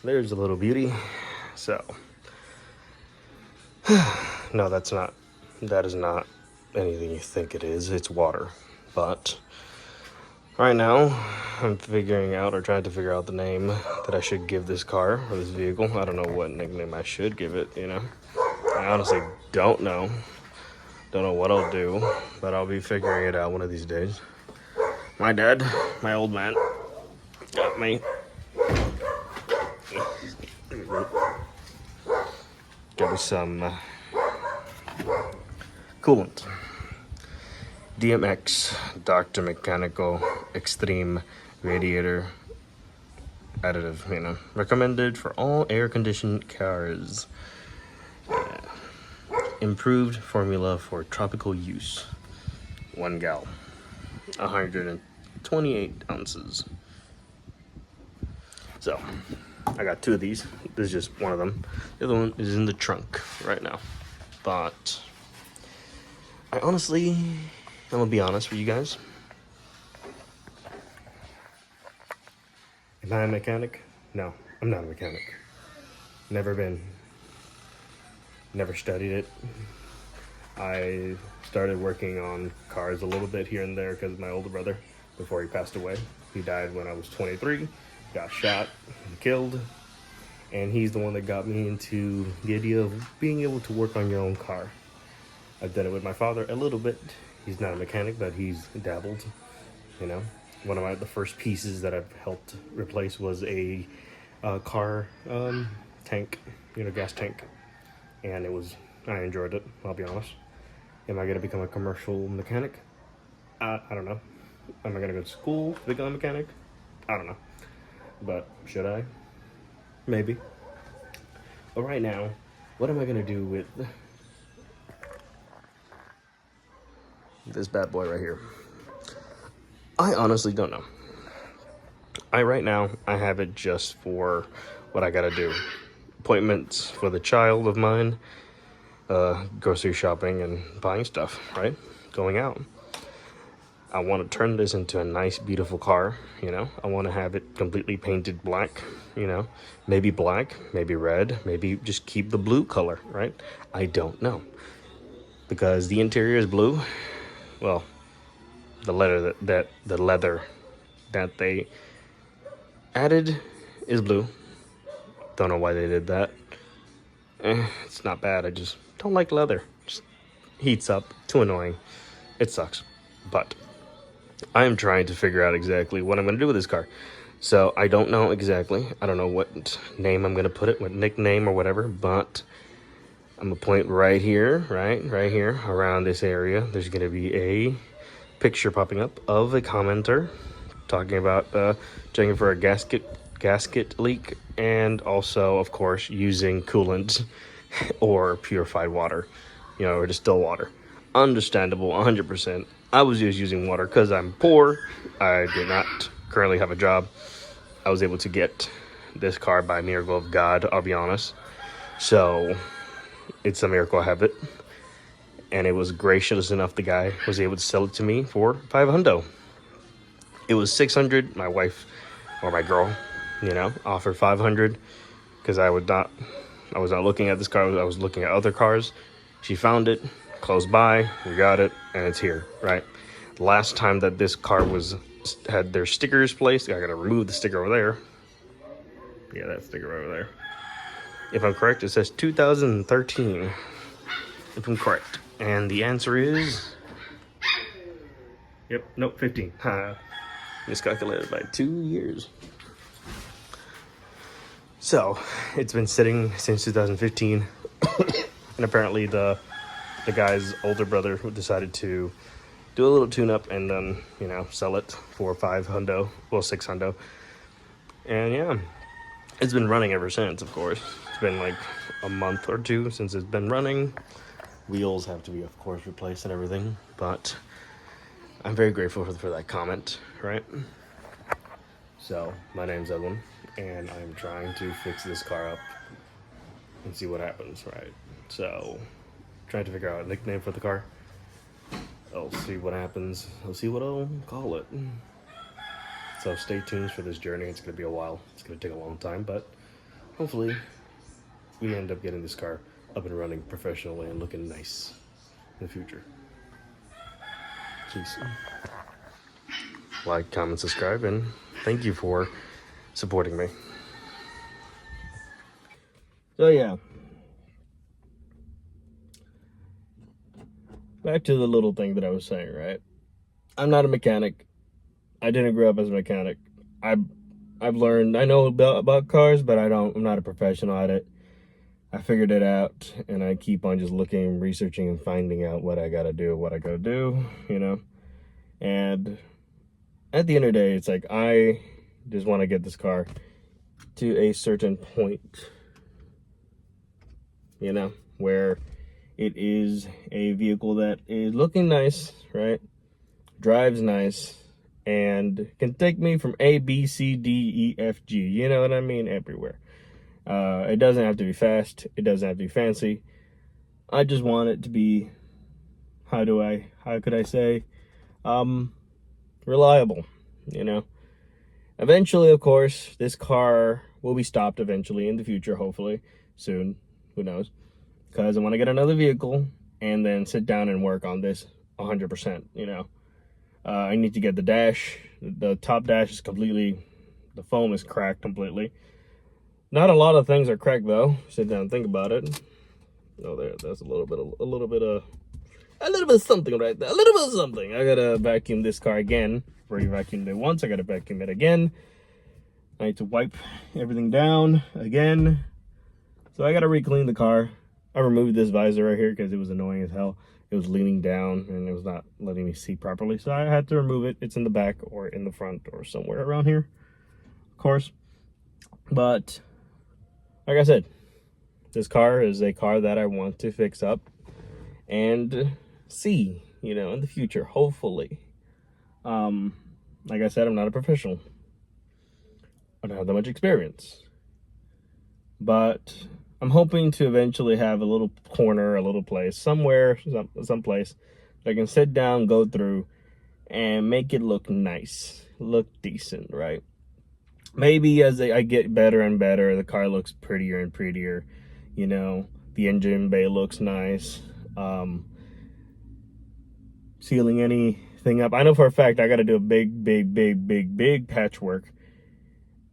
there's a little beauty. So, no, that is not anything you think it is. It's water. But right now, I'm figuring out or trying to figure out the name that I should give this car or this vehicle. I don't know what nickname I should give it, you know. I honestly don't know. Don't know what I'll do, but I'll be figuring it out one of these days. My dad, my old man, got me. Got me some coolant. DMX Dr. Mechanical Extreme Radiator Additive, you know, recommended for all air-conditioned cars. Improved formula for tropical use. 1 gal, 128 ounces. So, I got 2 of these. This is just one of them. The other one is in the trunk right now. But I honestly, I'm gonna be honest with you guys. Am I a mechanic? No, I'm not a mechanic. Never been. Never studied it. I started working on cars a little bit here and there because of my older brother before he passed away. He died when I was 23, got shot and killed, and he's the one that got me into the idea of being able to work on your own car. I've done it with my father a little bit. He's not a mechanic, but he's dabbled, you know. One of the first pieces that I've helped replace was a car tank, you know, gas tank. And I enjoyed it, I'll be honest. Am I gonna become a commercial mechanic? I don't know. Am I gonna go to school to become a mechanic? I don't know. But should I? Maybe. But right now, what am I gonna do with this bad boy right here? I honestly don't know. Right now, I have it just for what I gotta do. Appointments for the child of mine, grocery shopping and buying stuff, right? Going out. I want to turn this into a nice, beautiful car, you know? I want to have it completely painted black, you know? Maybe black, maybe red, maybe just keep the blue color, right? I don't know. Because the interior is blue. Well, the leather that they added is blue. Don't know why they did that. It's not bad. I just don't like leather. Just heats up. Too annoying. It sucks. But I am trying to figure out exactly what I'm going to do with this car. So I don't know exactly. I don't know what name I'm going to put it, what nickname or whatever. But I'm going to point right here, right here, around this area. There's going to be a picture popping up of a commenter talking about checking for a gasket leak, and also, of course, using coolant or purified water, you know, or distilled water. Understandable, 100%. I was just using water because I'm poor. I did not currently have a job. I was able to get this car by miracle of God, I'll be honest. So it's a miracle I have it. And it was gracious enough, the guy was able to sell it to me for $500. It was $600. My wife, or my girl, you know, offered $500 because I was not looking at this car. I was looking at other cars. She found it close by. We got it, and it's here, right? Last time that this car had their stickers placed, I gotta remove the sticker over there. Yeah, that sticker over there. If I'm correct, it says 2013. If I'm correct, and the answer is, yep, nope, 15. Miscalculated by 2 years. So it's been sitting since 2015, and apparently the guy's older brother decided to do a little tune-up and then, you know, sell it for $500, well, $600. And yeah, it's been running ever since. Of course, it's been like a month or 2 since it's been running. Wheels have to be, of course, replaced and everything, but I'm very grateful for that comment, right? So my name's Edwin, and I'm trying to fix this car up and see what happens, right? So, trying to figure out a nickname for the car. I'll see what happens. I'll see what I'll call it. So stay tuned for this journey. It's going to be a while. It's going to take a long time, but hopefully we end up getting this car up and running professionally and looking nice in the future. Please like, comment, subscribe, and thank you for supporting me. So yeah, back to the little thing that I was saying, right? I'm not a mechanic. I didn't grow up as a mechanic. I've learned, I know about cars, but I'm not a professional at it. I figured it out, and I keep on just looking, researching, and finding out what I gotta do, you know? And at the end of the day, it's like, I just want to get this car to a certain point, you know, where it is a vehicle that is looking nice, right? Drives nice, and can take me from A, B, C, D, E, F, G, you know what I mean? Everywhere. It doesn't have to be fast. It doesn't have to be fancy. I just want it to be, how could I say, reliable, you know? Eventually, of course, this car will be stopped eventually in the future, hopefully, soon, who knows? Because I want to get another vehicle and then sit down and work on this 100%, you know? I need to get the dash. The top dash is completely, the foam is cracked completely. Not a lot of things are cracked though. Sit down and think about it. Oh, that's a little bit of something right there. A little bit of something. I gotta vacuum this car again. Already vacuumed it once. I gotta vacuum it again. I need to wipe everything down again. So I gotta re-clean the car. I removed this visor right here because it was annoying as hell. It was leaning down and it was not letting me see properly. So I had to remove it. It's in the back or in the front or somewhere around here, of course. But like I said, this car is a car that I want to fix up and see, you know, in the future, hopefully. Like I said, I'm not a professional. I don't have that much experience. But I'm hoping to eventually have a little corner, a little place, somewhere, someplace that I can sit down, go through, and make it look nice, look decent, right? Maybe as I get better and better, the car looks prettier and prettier, you know, the engine bay looks nice. Sealing anything up. I know for a fact I got to do a big patchwork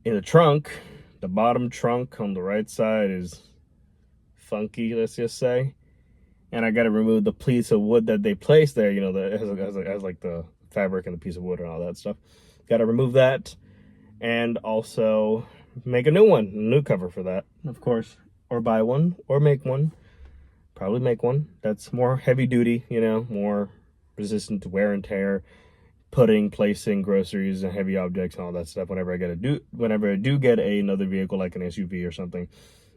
in the trunk. The bottom trunk on the right side is funky, let's just say. And I got to remove the piece of wood that they placed there, you know, that has like the fabric and the piece of wood and all that stuff. Got to remove that and also make a new cover for that, of course, or buy one or make one. Probably make one that's more heavy duty, you know, more resistant to wear and tear, placing groceries and heavy objects and all that stuff whenever I do get another vehicle like an SUV or something,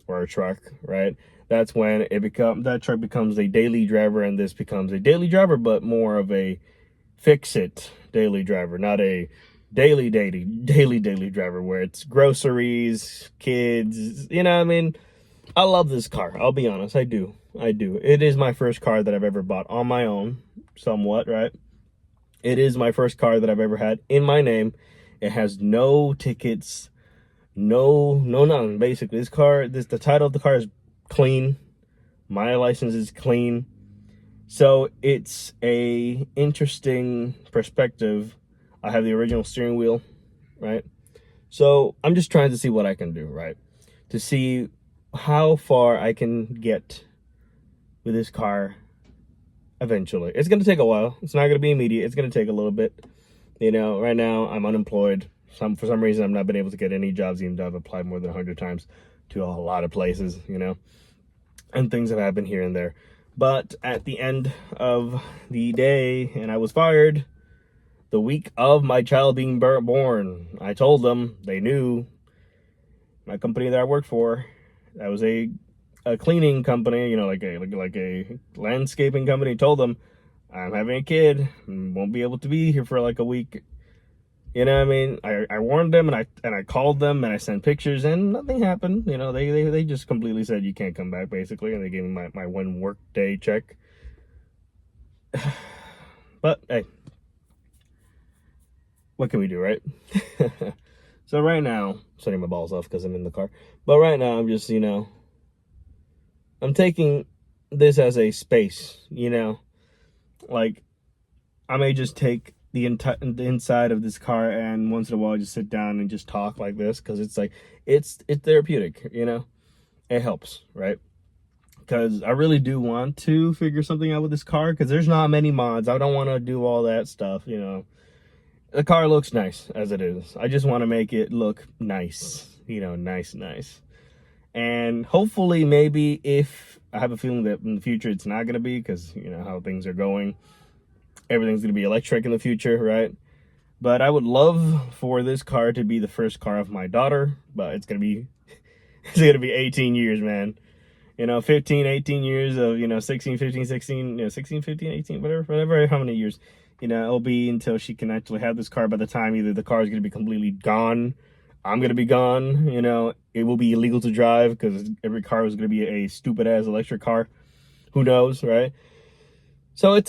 or a truck, right? That's when that truck becomes a daily driver, and this becomes a daily driver, but more of a fix-it daily driver, not a daily driver where it's groceries, kids, you know what I mean? I love this car. I'll be honest. I do. It is my first car that I've ever bought on my own, somewhat, right? It is my first car that I've ever had in my name. It has no tickets, nothing. Basically, the title of the car is clean. My license is clean. So it's a interesting perspective. I have the original steering wheel, right? So I'm just trying to see what I can do, right? To see how far I can get with this car eventually. It's going to take a while. It's not going to be immediate. It's going to take a little bit. You know, right now I'm unemployed. For some reason, I've not been able to get any jobs, even though I've applied more than 100 times to a lot of places, you know, and things have happened here and there. But at the end of the day, and I was fired the week of my child being born. I told them, they knew, my company that I worked for, that was a cleaning company, you know, like a landscaping company, told them, I'm having a kid, won't be able to be here for like a week. You know what I mean? I warned them, and I called them, and I sent pictures, and nothing happened. You know, they just completely said you can't come back, basically, and they gave me my 1 work day check. But hey, what can we do, right? So right now, I'm setting my balls off because I'm in the car. But right now, I'm just, I'm taking this as a space, like I may just take the inside of this car, and once in a while just sit down and just talk like this, because it's like it's therapeutic, it helps, right? Because I really do want to figure something out with this car, because there's not many mods. I don't want to do all that stuff, the car looks nice as it is. I just want to make it look nice, nice. And hopefully, maybe, if I have a feeling that in the future it's not going to be, because how things are going, everything's going to be electric in the future, right? But I would love for this car to be the first car of my daughter, but it's going to be 18 years, man. 15, 18 years of, 16, 15, 16, 16, 15, 18, whatever, how many years, it'll be until she can actually have this car. By the time either the car is going to be completely gone, I'm going to be gone, it will be illegal to drive, because every car is going to be a stupid ass electric car. Who knows, right? So I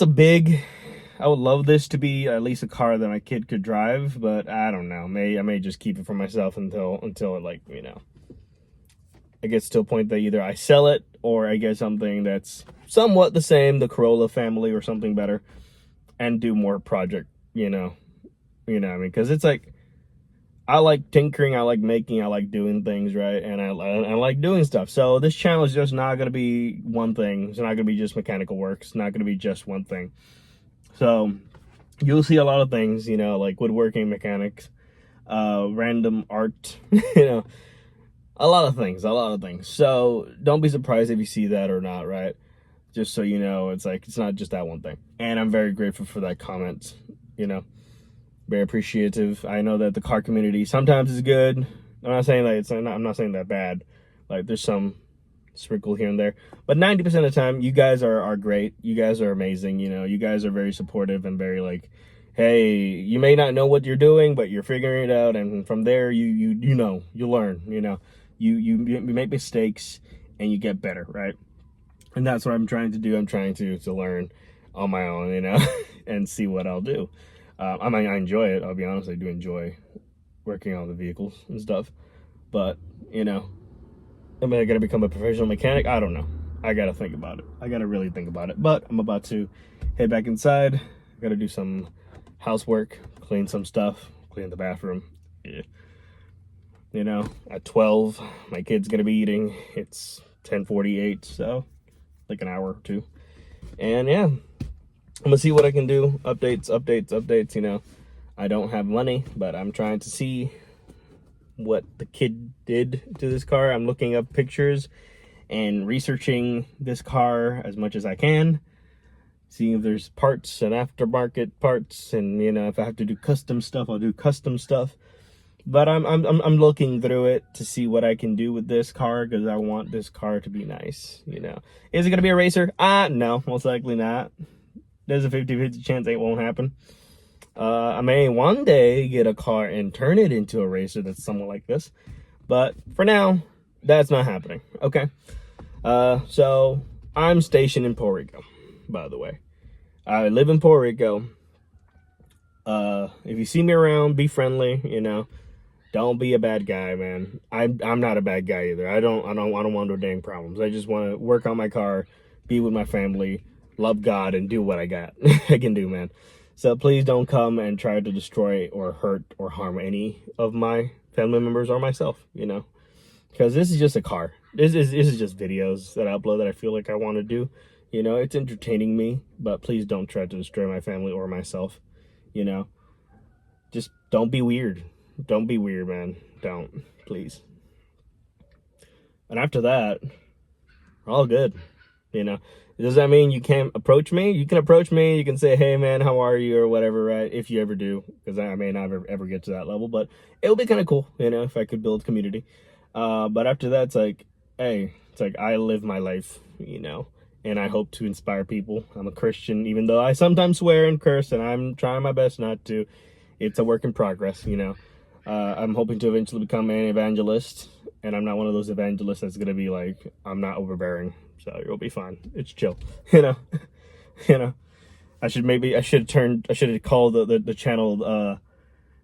would love this to be at least a car that my kid could drive, but I don't know. I may just keep it for myself until it, like, it gets to a point that either I sell it or I get something that's somewhat the same, the Corolla family or something better, and do more project, what I mean? Because it's like, I like tinkering, I like making, I like doing things, right? And I like doing stuff. So this channel is just not going to be one thing. It's not going to be just mechanical work. It's not going to be just one thing. So you'll see a lot of things, like woodworking, mechanics, random art, a lot of things. So don't be surprised if you see that or not, right? Just so you know, it's like, it's not just that one thing. And I'm very grateful for that comment, very appreciative. I know that the car community sometimes is good. I'm not saying that I'm not saying that bad. Like, there's some sprinkle here and there, but 90% of the time, you guys are great. You guys are amazing. You guys are very supportive and very like, hey, you may not know what you're doing, but you're figuring it out, and from there, you learn. You make mistakes and you get better, right? And that's what I'm trying to do. I'm trying to learn on my own, and see what I'll do. I enjoy it. I'll be honest, I do enjoy working on the vehicles and stuff. But, am I going to become a professional mechanic? I don't know. I got to think about it. I got to really think about it. But I'm about to head back inside. I got to do some housework, clean some stuff, clean the bathroom. Yeah. At 12, my kid's going to be eating. It's 10:48, so like an hour or two. And yeah, I'm going to see what I can do. Updates. I don't have money, but I'm trying to see what the kid did to this car. I'm looking up pictures and researching this car as much as I can, seeing if there's parts and aftermarket parts, and if I have to do custom stuff, I'll do custom stuff. But I'm looking through it to see what I can do with this car, because I want this car to be nice. Is it gonna be a racer? No, most likely not. There's a 50-50 chance it won't happen. I may one day get a car and turn it into a racer that's somewhat like this, but for now, that's not happening. Okay. So I'm stationed in Puerto Rico, by the way. I live in Puerto Rico. If you see me around, be friendly. Don't be a bad guy, man. I'm not a bad guy either. I don't want no dang problems. I just want to work on my car, be with my family, love God, and do what I got. I can do, man. So please don't come and try to destroy or hurt or harm any of my family members or myself, because this is just a car. This is just videos that I upload that I feel like I want to do. It's entertaining me, but please don't try to destroy my family or myself. Just don't be weird. Don't be weird, man. Don't, please. And after that, we're all good. Does that mean you can't approach me? You can approach me. You can say, hey, man, how are you, or whatever, right? If you ever do, because I may not ever get to that level, but it'll be kind of cool, if I could build community. But after that, it's like, hey, I live my life, and I hope to inspire people. I'm a Christian, even though I sometimes swear and curse, and I'm trying my best not to. It's a work in progress, I'm hoping to eventually become an evangelist, and I'm not one of those evangelists that's going to be like, I'm not overbearing, so you'll be fine. It's chill, I should have called the channel,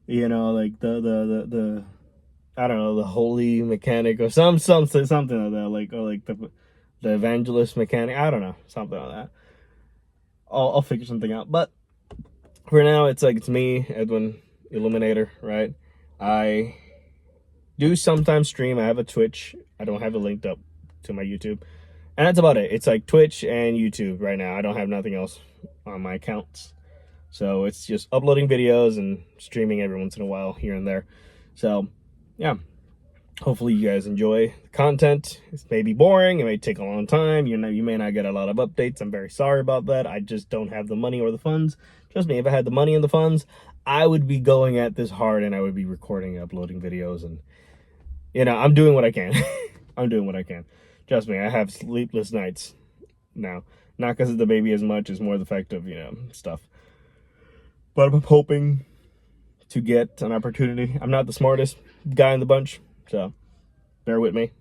like the I don't know, the holy mechanic or something like that, like, or like the evangelist mechanic. I don't know, something like that. I'll figure something out. But for now, it's like, it's me, Edwin Illuminator, right? I do sometimes stream. I have a Twitch. I don't have it linked up to my YouTube. And that's about it. It's like Twitch and YouTube right now. I don't have nothing else on my accounts. So it's just uploading videos and streaming every once in a while here and there. So, yeah. Hopefully you guys enjoy the content. It may be boring. It may take a long time. You may not get a lot of updates. I'm very sorry about that. I just don't have the money or the funds. Trust me, if I had the money and the funds, I would be going at this hard, and I would be recording and uploading videos. And, I'm doing what I can. I'm doing what I can. Trust me, I have sleepless nights now. Not because of the baby as much. It's more the fact of, stuff. But I'm hoping to get an opportunity. I'm not the smartest guy in the bunch, so bear with me.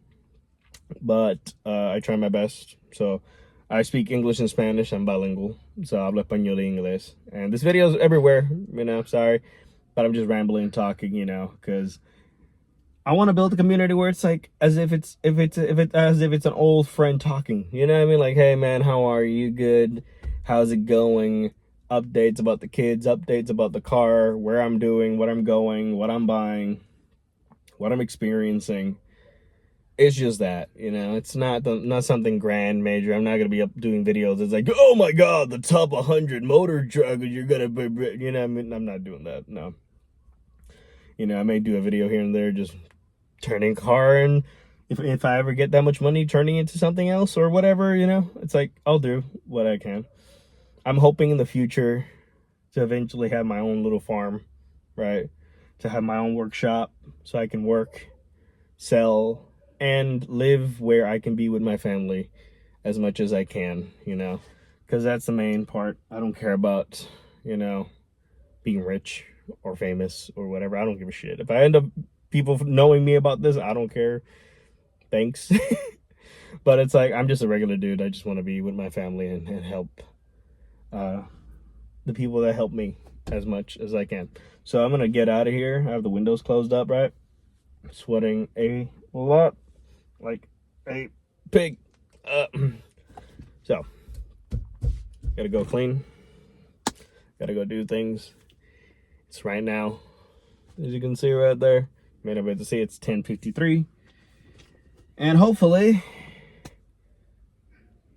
But I try my best. So I speak English and Spanish. I'm bilingual. So hablo español y inglés. And this video is everywhere, sorry. But I'm just rambling, talking, because I want to build a community where it's like as if it's an old friend talking. You know what I mean? Like, hey man, how are you? Good. How's it going? Updates about the kids, updates about the car, where I'm doing, what I'm going, what I'm buying, what I'm experiencing. It's just that, it's not something grand, major. I'm not going to be up doing videos. It's like, oh my God, the top 100 motor truck, you're going to be, I mean, I'm not doing that. No. I may do a video here and there, just turning car, and if I ever get that much money, turning it into something else or whatever, it's like, I'll do what I can. I'm hoping in the future to eventually have my own little farm, right? To have my own workshop so I can work, sell, and live where I can be with my family as much as I can, because that's the main part. I don't care about, being rich or famous or whatever. I don't give a shit. If I end up people knowing me about this, I don't care. Thanks. But it's like, I'm just a regular dude. I just want to be with my family and help the people that help me as much as I can. So I'm gonna get out of here. I have the windows closed up, right? I'm sweating a lot, like a pig. So gotta go clean, gotta go do things. It's right now, as you can see right there, you may not be able to see, it's 10:53, and hopefully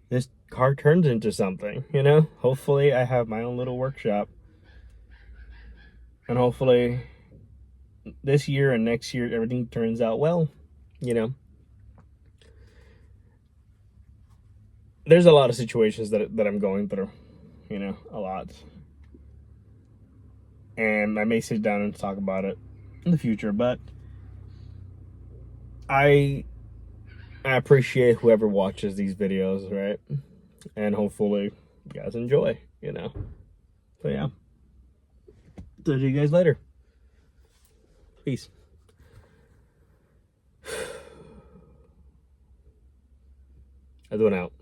this car turns into something, hopefully I have my own little workshop, and hopefully this year and next year everything turns out well. There's a lot of situations that I'm going through, a lot, and I may sit down and talk about it in the future, but I appreciate whoever watches these videos, right? And hopefully you guys enjoy, So yeah. See you guys later. Peace. Edwin out.